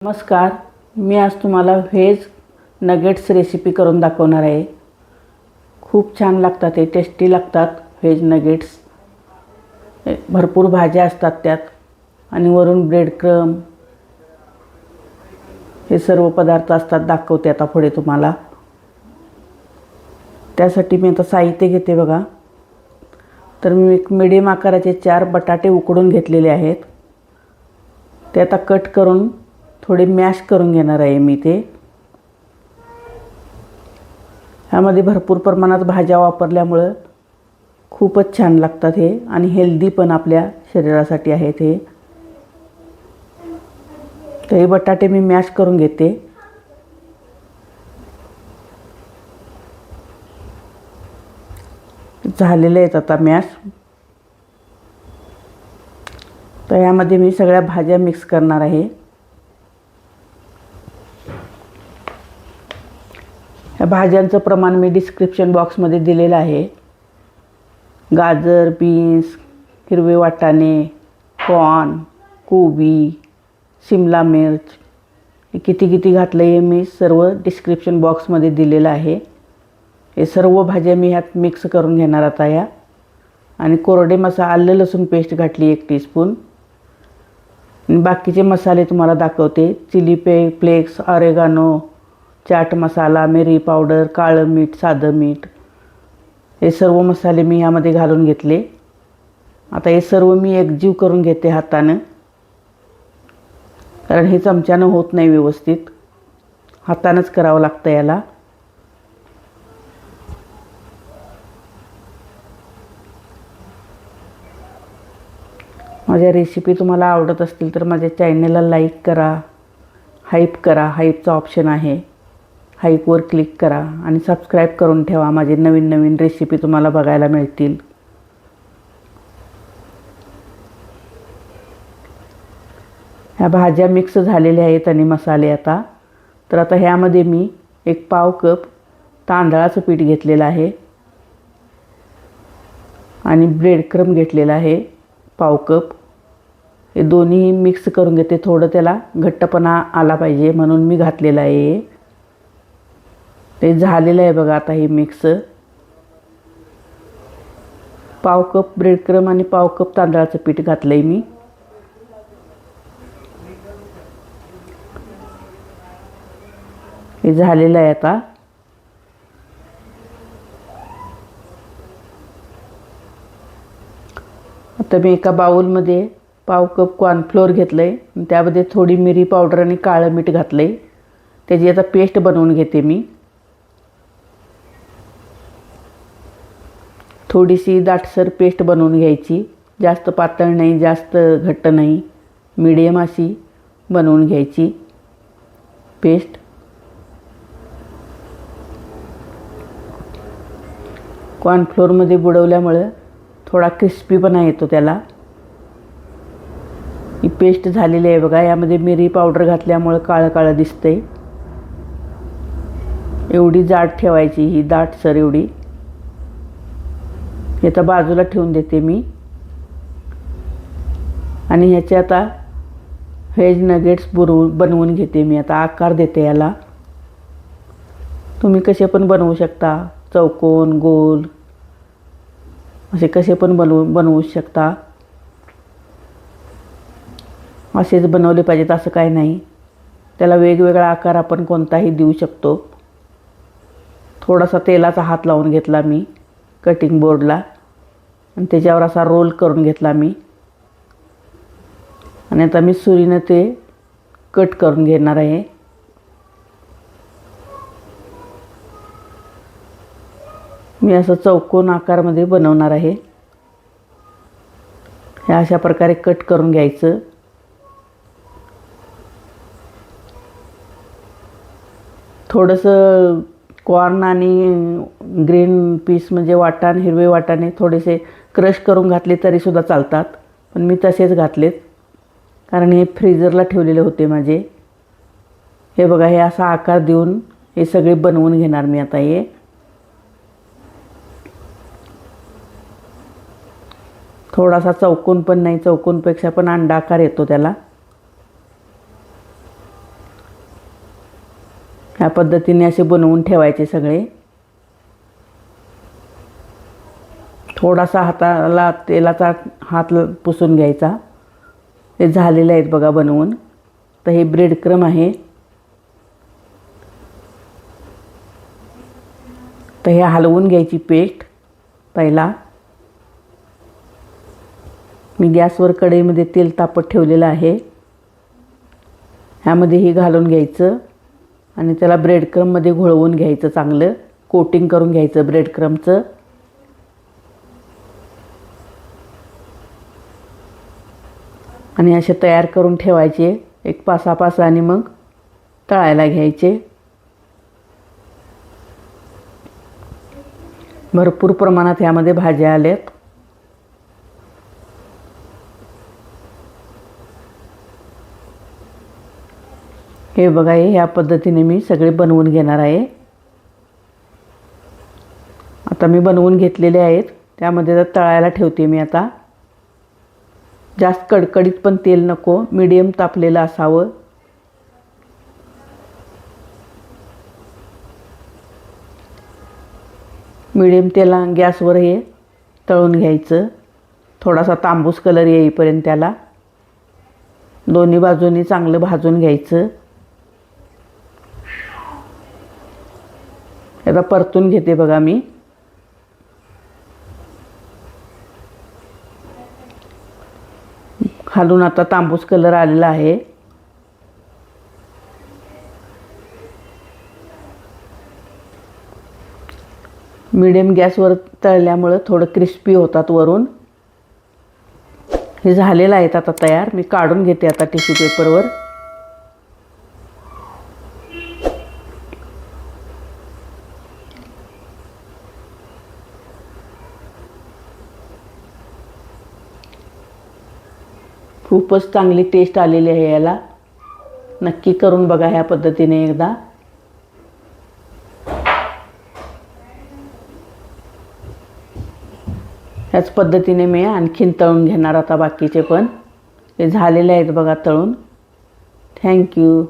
नमस्कार. मी आज तुम्हाला व्हेज नगेट्स रेसिपी करून दाखवणार आहे. खूप छान लागतात, हे टेस्टी लागतात व्हेज नगेट्स. भरपूर भाज्या असतात त्यात आणि वरून ब्रेड क्रम हे सर्व पदार्थ असतात. दाखवते आता पुढे तुम्हाला. त्यासाठी मी आता साहित्य घेते बघा. तर मी एक मिडियम आकाराचे 4 बटाटे उकडून घेतलेले आहेत. ते आता कट करून थोडे मॅश करून घेणार आहे मी ते. ह्यामध्ये भरपूर प्रमाणात भाज्या वापरल्यामुळं खूपच छान लागतात हे आणि हेल्दी पण आपल्या शरीरासाठी आहेत हे. तर हे बटाटे मी मॅश करून घेते. झालेले आहेत आता मॅश. तर यामध्ये मी सगळ्या भाज्या मिक्स करणार आहे. ह्या भाज्यांचं प्रमाण मी डिस्क्रिप्शन बॉक्समध्ये दिलेलं आहे. गाजर, बीन्स, हिरवे वाटाणे, कॉर्न, कोबी, शिमला मिर्च हे किती घातलं हे मी सर्व डिस्क्रिप्शन बॉक्समध्ये दिलेलं आहे. हे सर्व भाज्या मी ह्यात मिक्स करून घेणार आता या. आणि कोरडे मसाला, आलं लसूण पेस्ट घातली 1 टीस्पून. बाकीचे मसाले तुम्हाला दाखवते. Chilli flakes, oregano, chaat masala, मिरी पावडर, काळं मीठ, साधं मीठ हे सर्व मसाले मी ह्यामध्ये घालून घेतले. आता हे सर्व मी एकजीव करून घेते हातानं, कारण हे चमच्यानं होत नाही व्यवस्थित. हातानंच करावं लागतं याला. माझ्या रेसिपी तुम्हाला आवडत असतील तर माझ्या चॅनलला लाईक करा, हाईप करा. हाईपचा ऑप्शन आहे, हाईपवर क्लिक करा आणि सबस्क्राईब करून ठेवा. माझे नवीन रेसिपी तुम्हाला बघायला मिळतील. ह्या भाज्या मिक्स झालेल्या आहेत आणि मसाले आता. तर आता ह्यामध्ये मी 1 पाव कप तांदळाचं पीठ घेतलेलं आहे आणि ब्रेड क्रम घेतलेला आहे पाव कप. हे दोन्ही मिक्स करून घेते. थोडं त्याला घट्टपणा आला पाहिजे म्हणून मी घातलेलं आहे. ते झालेलं आहे बघा आता हे मिक्स. पाव कप ब्रेड क्रम आणि पाव कप तांदळाचं पीठ घातलं आहे मी. हे झालेलं आहे आता. आता मी एका बाउलमध्ये पाव कप कॉर्नफ्लोअर घेतलं आहे. त्यामध्ये थोडी मिरी पावडर आणि काळं मीठ घातलं आहे. त्याची आता पेस्ट बनवून घेते मी. थोडीशी दाटसर पेस्ट बनवून घ्यायची. जास्त पातळ नाही, जास्त घट्ट नाही, मीडियम अशी बनवून घ्यायची पेस्ट. कॉर्नफ्लोअरमध्ये बुडवल्यामुळं थोडा क्रिस्पीपणा येतो त्याला. ही पेस्ट झालेली आहे बघा. यामध्ये मिरी पावडर घातल्यामुळं काळं दिसतंय. एवढी जाड ठेवायची, ही दाटसर एवढी. हे तर बाजूला ठेवून देते मी. आणि ह्याचे आता व्हेज नगेट्स बनवून घेते मी. आता आकार देते याला. तुम्ही कसे पण बनवू शकता, चौकोन, गोल असे कसे पण बनवू शकता. असेच बनवले पाहिजेत असं काही नाही. त्याला वेगवेगळा आकार आपण कोणताही देऊ शकतो. थोडासा तेलाचा हात लावून घेतला मी कटिंग बोर्डला आणि त्याच्यावर असा रोल करून घेतला मी. आणि आता मी सुरीनं ते कट करून घेणार आहे. मी असं चौकोन आकारमध्ये बनवणार आहे. हे अशा प्रकारे कट करून घ्यायचं. थोडंसं कॉर्न आणि ग्रीन पीस म्हणजे वाटाणे, हिरवे वाटाणे थोडेसे क्रश करून घातले तरीसुद्धा चालतात. पण मी तसेच घातलेत कारण हे फ्रीजरला ठेवलेले होते माझे. हे बघा, हे असा आकार देऊन हे सगळे बनवून घेणार मी आता. हे थोडासा चौकोन पण नाही, चौकोनपेक्षा पण अंडाकार येतो त्याला. ह्या पद्धतीने असे बनवून ठेवायचे सगळे. थोडासा हाताला तेलाचा हात पुसून घ्यायचा. हे झालेले आहेत बघा बनवून. तर हे ब्रेड क्रम आहे. तर हे हलवून घ्यायची पेस्ट. पहिला मी गॅसवर कढईमध्ये तेल तापत ठेवलेलं आहे. ह्यामध्ये हे घालून घ्यायचं आणि त्याला ब्रेड क्रममध्ये घोळवून घ्यायचं. चांगलं कोटिंग करून घ्यायचं ब्रेड क्रमचं. आणि असे तयार करून ठेवायचे एक 5-6 आणि मग तळायला घ्यायचे. भरपूर प्रमाणात ह्यामध्ये भाज्या आल्यात. हे बघा, ह्या पद्धतीने मी सगळे बनवून घेणार आहे. आता मी बनवून घेतलेले आहेत. त्यामध्ये तळायला ठेवते मी आता. जास्त कडकडीत पण तेल नको, मीडियम तापलेलं असावं. मीडियम तेला गॅसवर हे तळून घ्यायचं. थोडासा तांबूस कलर येईपर्यंत त्याला दोन्ही बाजूनी चांगलं भाजून घ्यायचं. आता परतून घेते बघा मी. खालून आता तांबूस कलर आलेला आहे. मीडियम गॅसवर तळल्यामुळं थोडं क्रिस्पी होतात वरून. हे झालेलं आहेत आता तयार. मी काढून घेते आता टिश्यू पेपरवर. खूपच चांगली टेस्ट आलेली आहे याला. नक्की करून बघा ह्या पद्धतीने एकदा. ह्याच पद्धतीने मी आणखीन तळून घेणार आता बाकीचे पण. हे झालेले आहेत बघा तळून. थँक्यू.